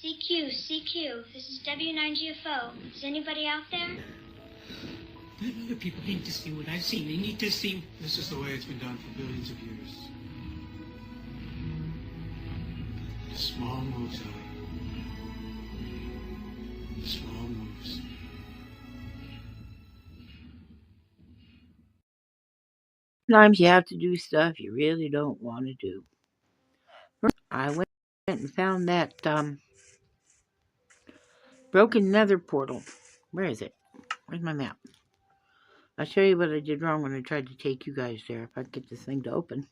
CQ, CQ, this is W9GFO. Is anybody out there? Other people need to see what I've seen. They need to see... This is the way it's been done for billions of years. The small moves, the small moves. Sometimes you have to do stuff you really don't want to do. I went and found that broken nether portal. Where is it? Where's my map? I'll show you what I did wrong when I tried to take you guys there. If I can get this thing to open.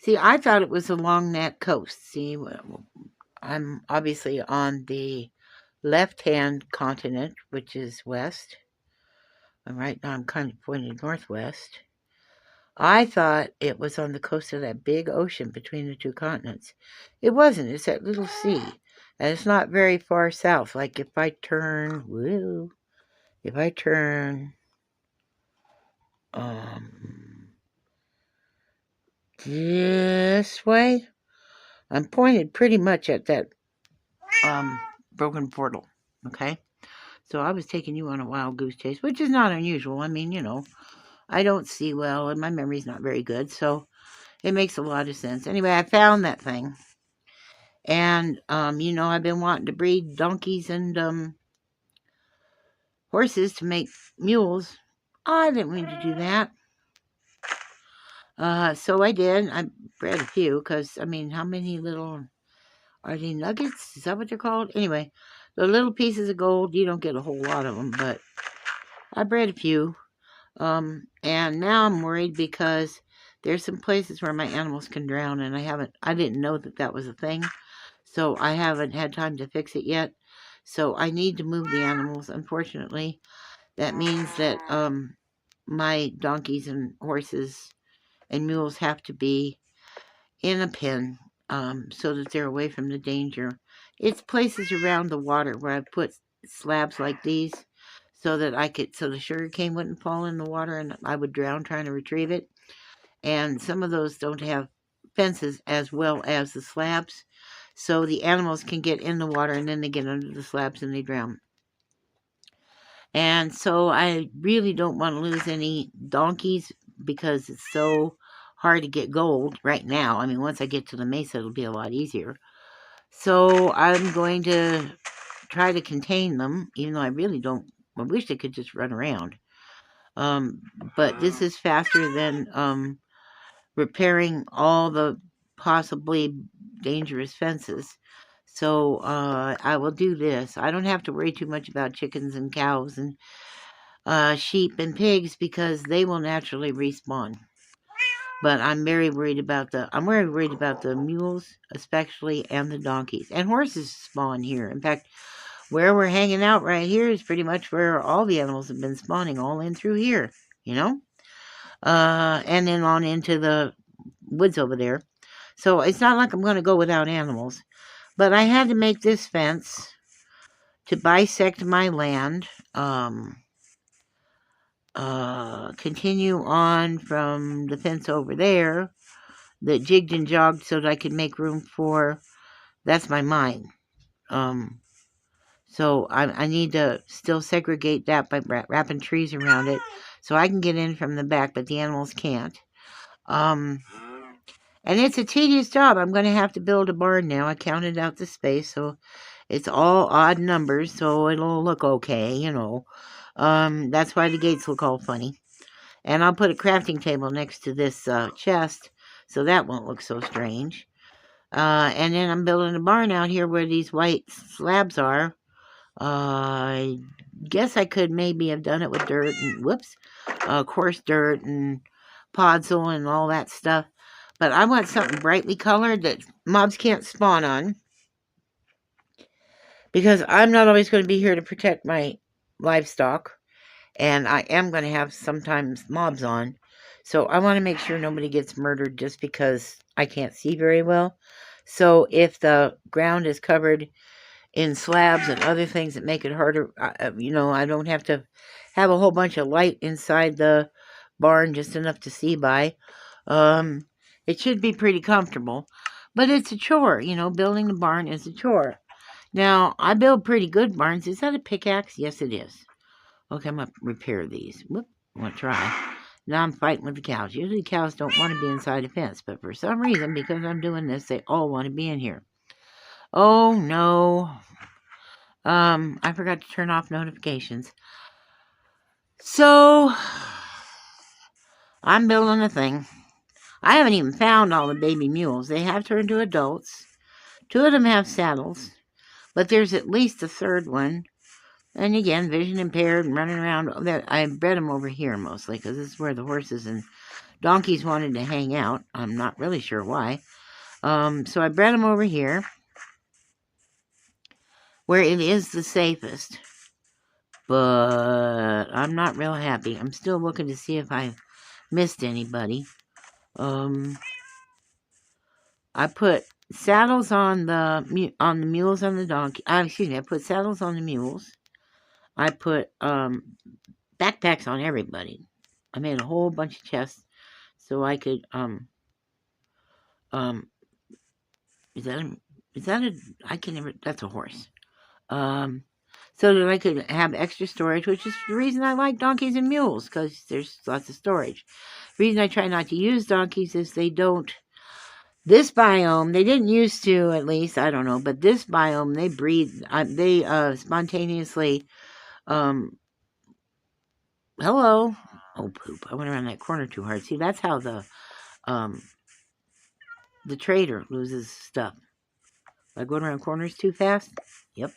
See, I thought it was along that coast. See, I'm obviously on the left-hand continent, which is west. And right now I'm kind of pointed northwest. I thought it was on the coast of that big ocean between the two continents. It wasn't. It's that little sea. And it's not very far south. Like if I turn, this way, I'm pointed pretty much at that broken portal. Okay? So I was taking you on a wild goose chase, which is not unusual. I mean, you know, I don't see well and my memory's not very good, so it makes a lot of sense. Anyway, I found that thing. And, you know, I've been wanting to breed donkeys and horses to make mules. I didn't mean to do that. So I did. I bred a few because, I mean, how many little... Are they nuggets? Is that what they're called? Anyway, the little pieces of gold, you don't get a whole lot of them, but I bred a few. And now I'm worried because there's some places where my animals can drown, and I didn't know that that was a thing. So I haven't had time to fix it yet. So I need to move the animals, unfortunately. That means that my donkeys and horses and mules have to be in a pen so that they're away from the danger. It's places around the water where I've put slabs like these so that so the sugar cane wouldn't fall in the water and I would drown trying to retrieve it. And some of those don't have fences as well as the slabs. So the animals can get in the water and then they get under the slabs and they drown. And so I really don't want to lose any donkeys because it's so hard to get gold right now. I mean, once I get to the mesa, it'll be a lot easier. So I'm going to try to contain them, even though I really don't. I wish they could just run around. But this is faster than repairing all the possibly dangerous fences. So I will do this. I don't have to worry too much about chickens and cows and sheep and pigs because they will naturally respawn. But I'm very worried about the mules, especially, and the donkeys. And horses spawn here. In fact, where we're hanging out right here is pretty much where all the animals have been spawning, all in through here, you know? And then on into the woods over there. So it's not like I'm going to go without animals. But I had to make this fence to bisect my land. Continue on from the fence over there that jigged and jogged so that I could make room for... That's my mine. So I need to still segregate that by wrapping trees around it so I can get in from the back, but the animals can't. And it's a tedious job. I'm going to have to build a barn now. I counted out the space, so it's all odd numbers, so it'll look okay, you know. That's why the gates look all funny. And I'll put a crafting table next to this chest, so that won't look so strange. And then I'm building a barn out here where these white slabs are. I guess I could maybe have done it with dirt and, coarse dirt and podzol and all that stuff. But I want something brightly colored that mobs can't spawn on. Because I'm not always going to be here to protect my livestock. And I am going to have sometimes mobs on. So I want to make sure nobody gets murdered just because I can't see very well. So if the ground is covered in slabs and other things that make it harder, you know, I don't have to have a whole bunch of light inside the barn, just enough to see by. It should be pretty comfortable. But it's a chore, you know, building the barn is a chore. Now, I build pretty good barns. Is that a pickaxe? Yes, it is. Okay, I'm going to repair these. Whoop, I'm going to try. Now I'm fighting with the cows. Usually cows don't want to be inside a fence, but for some reason, because I'm doing this, they all want to be in here. Oh, no. I forgot to turn off notifications. So, I'm building a thing. I haven't even found all the baby mules. They have turned to adults. 2 of them have saddles, but there's at least a third one. And again, vision impaired and running around. I bred them over here mostly because this is where the horses and donkeys wanted to hang out. I'm not really sure why. So I bred them over here where it is the safest. But I'm not real happy. I'm still looking to see if I missed anybody. I put saddles on the mules and the donkey. Excuse me. I put saddles on the mules. I put backpacks on everybody. I made a whole bunch of chests so I could is that a I can never that's a horse. So that I could have extra storage, which is the reason I like donkeys and mules, because there's lots of storage. The reason I try not to use donkeys is they don't. This biome, they didn't used to, at least, I don't know, but this biome, they breed, they spontaneously, hello. Oh, poop. I went around that corner too hard. See, that's how the trader loses stuff. By going around corners too fast? Yep.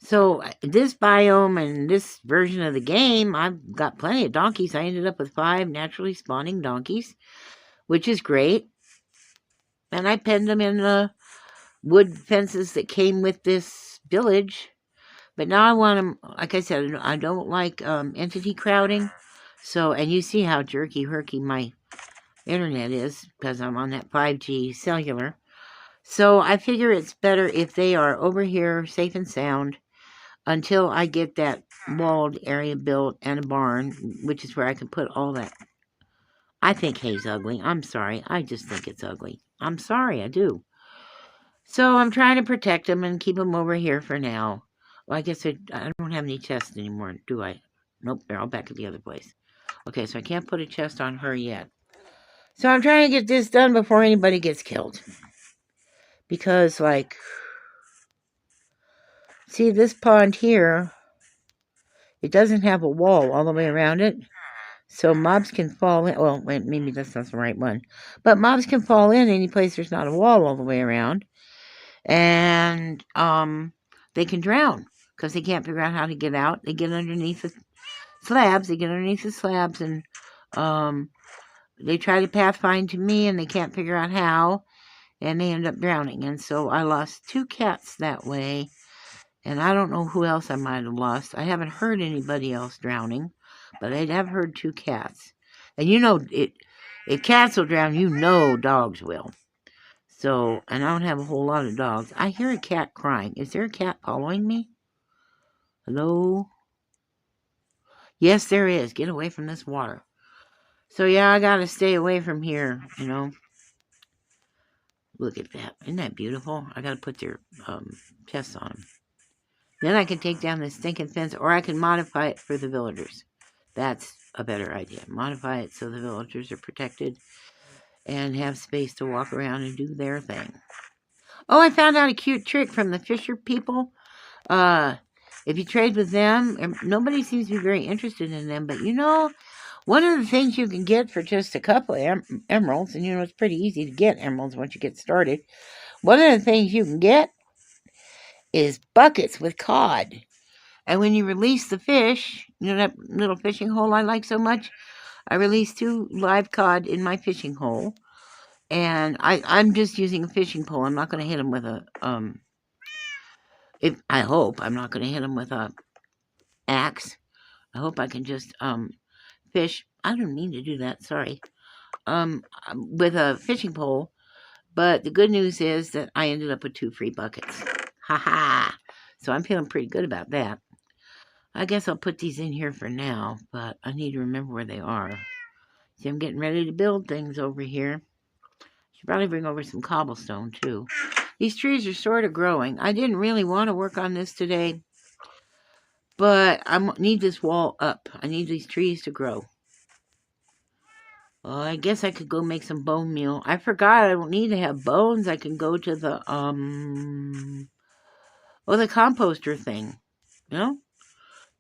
So this biome and this version of the game, I've got plenty of donkeys. I ended up with 5 naturally spawning donkeys, which is great. And I penned them in the wood fences that came with this village. But now I want them, like I said, I don't like entity crowding. So, and you see how jerky-herky my internet is because I'm on that 5G cellular. So I figure it's better if they are over here safe and sound until I get that walled area built and a barn, which is where I can put all that. I think hay's ugly. I'm sorry. I just think it's ugly. I'm sorry. I do. So I'm trying to protect them and keep them over here for now. Well, I guess I don't have any chests anymore, do I? Nope, they're all back at the other place. Okay, so I can't put a chest on her yet. So I'm trying to get this done before anybody gets killed. Because, like, see this pond here, it doesn't have a wall all the way around it. So mobs can fall in. Well, maybe that's not the right one. But mobs can fall in any place there's not a wall all the way around. And they can drown because they can't figure out how to get out. They get underneath the slabs. And they try to pathfind to me and they can't figure out how. And they end up drowning. And so I lost 2 cats that way. And I don't know who else I might have lost. I haven't heard anybody else drowning. But I have heard 2 cats. And you know, if cats will drown, you know dogs will. So, and I don't have a whole lot of dogs. I hear a cat crying. Is there a cat following me? Hello? Yes, there is. Get away from this water. So, yeah, I gotta stay away from here, you know. Look at that. Isn't that beautiful? I gotta put their chests on them. Then I can take down this stinking fence, or I can modify it for the villagers. That's a better idea. Modify it so the villagers are protected and have space to walk around and do their thing. Oh, I found out a cute trick from the Fisher people. If you trade with them, nobody seems to be very interested in them, but you know, one of the things you can get for just a couple of emeralds, and you know, it's pretty easy to get emeralds once you get started. One of the things you can get is buckets with cod. And when you release the fish, you know that little fishing hole I like so much? I released 2 live cod in my fishing hole. And I'm just using a fishing pole. I'm not going to hit them with a, I hope I'm not going to hit them with a axe. I hope I can just, fish. I don't mean to do that, sorry. With a fishing pole. But the good news is that I ended up with 2 free buckets. Ha. So I'm feeling pretty good about that. I guess I'll put these in here for now, but I need to remember where they are. See, I'm getting ready to build things over here. Should probably bring over some cobblestone, too. These trees are sort of growing. I didn't really want to work on this today, but I need this wall up. I need these trees to grow. Well, I guess I could go make some bone meal. I forgot I don't need to have bones. I can go to the, the composter thing. You know?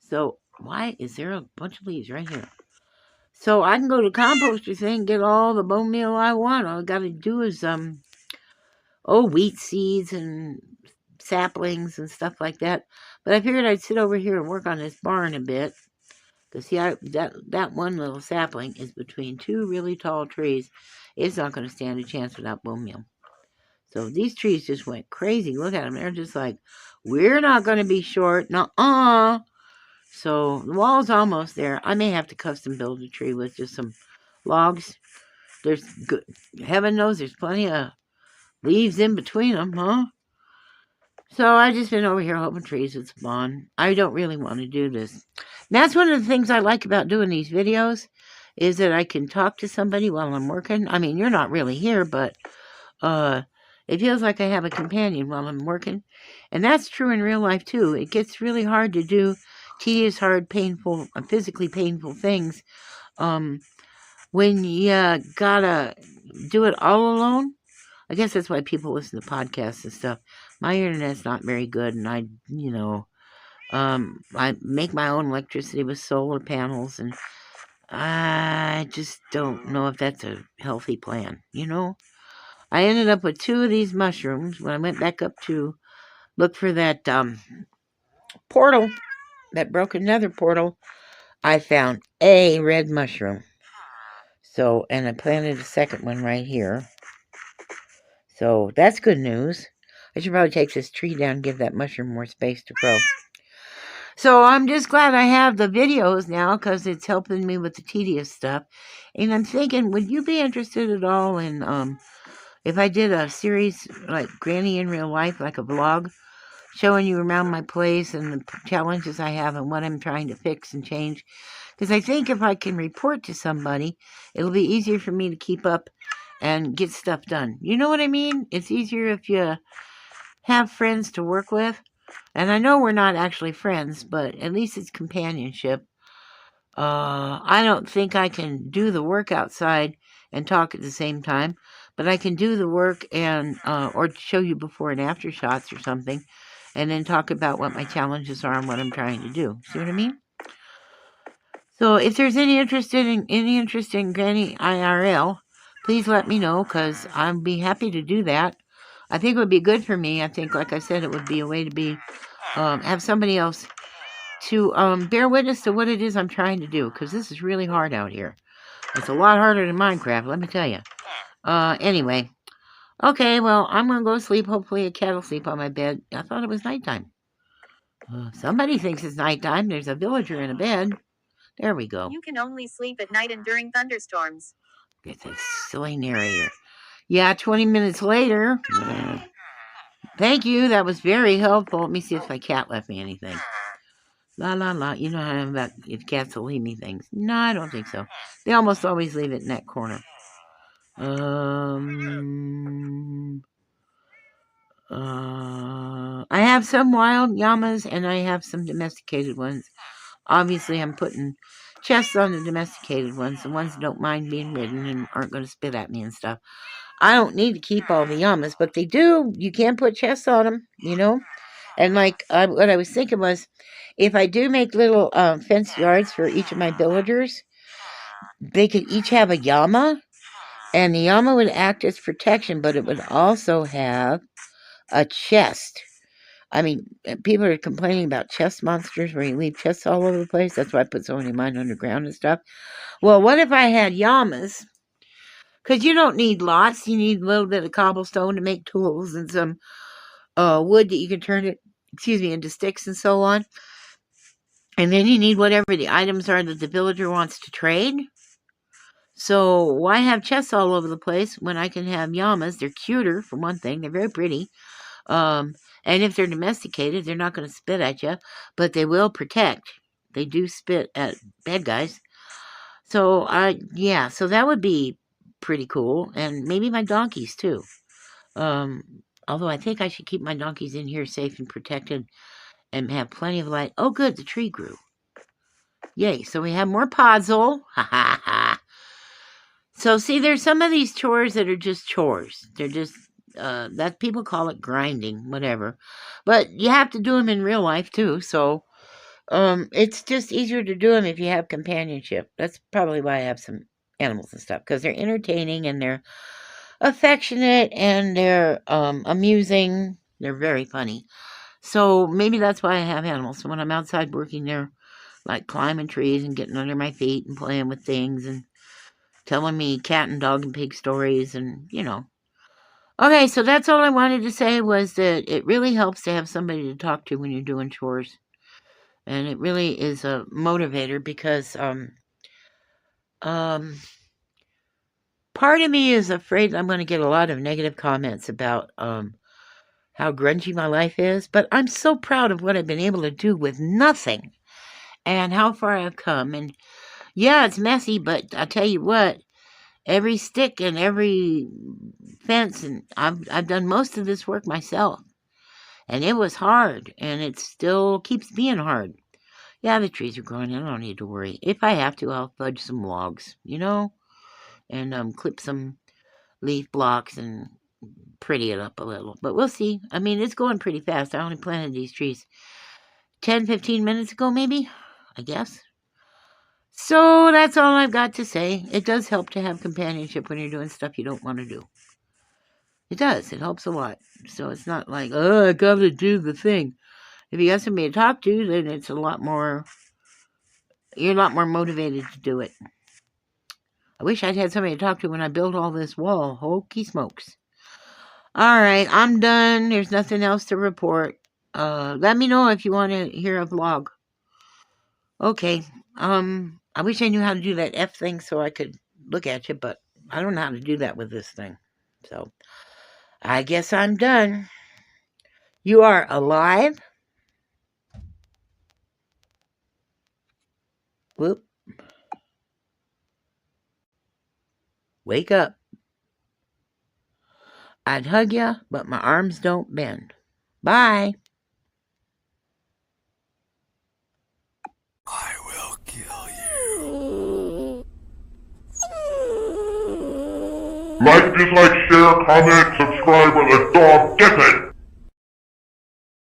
So, why is there a bunch of leaves right here? So, I can go to the composter thing, get all the bone meal I want. All I gotta do is, wheat seeds and saplings and stuff like that. But I figured I'd sit over here and work on this barn a bit. Because, see, that one little sapling is between two really tall trees. It's not going to stand a chance without bone meal. So these trees just went crazy. Look at them. They're just like, we're not going to be short. Nuh-uh. So the wall's almost there. I may have to custom build a tree with just some logs. There's good. Heaven knows there's plenty of leaves in between them, huh? So I've just been over here hoping trees would spawn. I don't really want to do this. And that's one of the things I like about doing these videos, is that I can talk to somebody while I'm working. I mean, you're not really here, but it feels like I have a companion while I'm working. And that's true in real life, too. It gets really hard to do tedious, hard, painful, physically painful things when you gotta do it all alone. I guess that's why people listen to podcasts and stuff. My internet's not very good, and I make my own electricity with solar panels, and I just don't know if that's a healthy plan, I ended up with 2 of these mushrooms when I went back up to look for that portal, that broken nether portal. I found a red mushroom. So, and I planted a second one right here. So that's good news. I should probably take this tree down and give that mushroom more space to grow. So I'm just glad I have the videos now, because it's helping me with the tedious stuff. And I'm thinking, would you be interested at all in if I did a series like Granny in Real Life, like a vlog, showing you around my place and the challenges I have and what I'm trying to fix and change? Because I think if I can report to somebody, it'll be easier for me to keep up and get stuff done. You know what I mean? It's easier if you have friends to work with. And I know we're not actually friends, but at least it's companionship. I don't think I can do the work outside and talk at the same time, but I can do the work and or show you before and after shots or something, and then talk about what my challenges are and what I'm trying to do. See what I mean? So if there's any interest in Granny IRL, please let me know, because I'd be happy to do that. I think it would be good for me. I think, like I said, it would be a way to be have somebody else to bear witness to what it is I'm trying to do, because this is really hard out here. It's a lot harder than Minecraft, let me tell you. Anyway. Okay, well, I'm going to go sleep. Hopefully a cat will sleep on my bed. I thought it was nighttime. Somebody thinks it's nighttime. There's a villager in a bed. There we go. You can only sleep at night and during thunderstorms. It's a silly narrator. Yeah, 20 minutes later. Thank you. That was very helpful. Let me see if my cat left me anything. La, la, la. You know how I'm about if cats will leave me things. No, I don't think so. They almost always leave it in that corner. I have some wild llamas and I have some domesticated ones. Obviously, I'm putting chests on the domesticated ones, the ones that don't mind being ridden and aren't going to spit at me and stuff. I don't need to keep all the llamas, but they do. You can put chests on them, And like what I was thinking was, if I do make little fenced yards for each of my villagers, they could each have a llama, and the llama would act as protection, but it would also have a chest. I mean, people are complaining about chest monsters where you leave chests all over the place. That's why I put so many of mine underground and stuff. Well, what if I had llamas? Because you don't need lots. You need a little bit of cobblestone to make tools and some wood that you can turn it, into sticks and so on. And then you need whatever the items are that the villager wants to trade. So why have chests all over the place when I can have llamas? They're cuter, for one thing. They're very pretty. And if they're domesticated, they're not going to spit at you, but they will protect. They do spit at bad guys. So, yeah, so that would be pretty cool. And maybe my donkeys, too. Although I think I should keep my donkeys in here safe and protected and have plenty of light. Oh, good, the tree grew. Yay, so we have more puzzle. Ha ha ha. So, see, there's some of these chores that are just chores. They're just, that people call it grinding, whatever. But you have to do them in real life, too. So, it's just easier to do them if you have companionship. That's probably why I have some animals and stuff, because they're entertaining and they're affectionate and they're amusing. They're very funny. So maybe that's why I have animals. So when I'm outside working, they're like climbing trees and getting under my feet and playing with things and telling me cat and dog and pig stories and, you know. Okay, so that's all I wanted to say was that it really helps to have somebody to talk to when you're doing chores. And it really is a motivator because part of me is afraid I'm going to get a lot of negative comments about how grungy my life is, but I'm so proud of what I've been able to do with nothing and how far I've come. And yeah, it's messy, but I tell you what, every stick and every fence, and I've done most of this work myself. And it was hard, and it still keeps being hard. Yeah, the trees are growing. I don't need to worry. If I have to, I'll fudge some logs, you know, and clip some leaf blocks and pretty it up a little. But we'll see. I mean, it's going pretty fast. I only planted these trees 10, 15 minutes ago, maybe, I guess. So that's all I've got to say. It does help to have companionship when you're doing stuff you don't want to do. It does. It helps a lot. So it's not like, oh, I got to do the thing. If you got somebody to talk to, then it's a lot more, you're a lot more motivated to do it. I wish I'd had somebody to talk to when I built all this wall. Hokey smokes. All right, I'm done. There's nothing else to report. Let me know if you want to hear a vlog. Okay. I wish I knew how to do that F thing so I could look at you, but I don't know how to do that with this thing. So, I guess I'm done. You are alive? Whoop. Wake up. I'd hug you, but my arms don't bend. Bye. I will kill you. Like, dislike, share, comment, subscribe, or the dog gets it!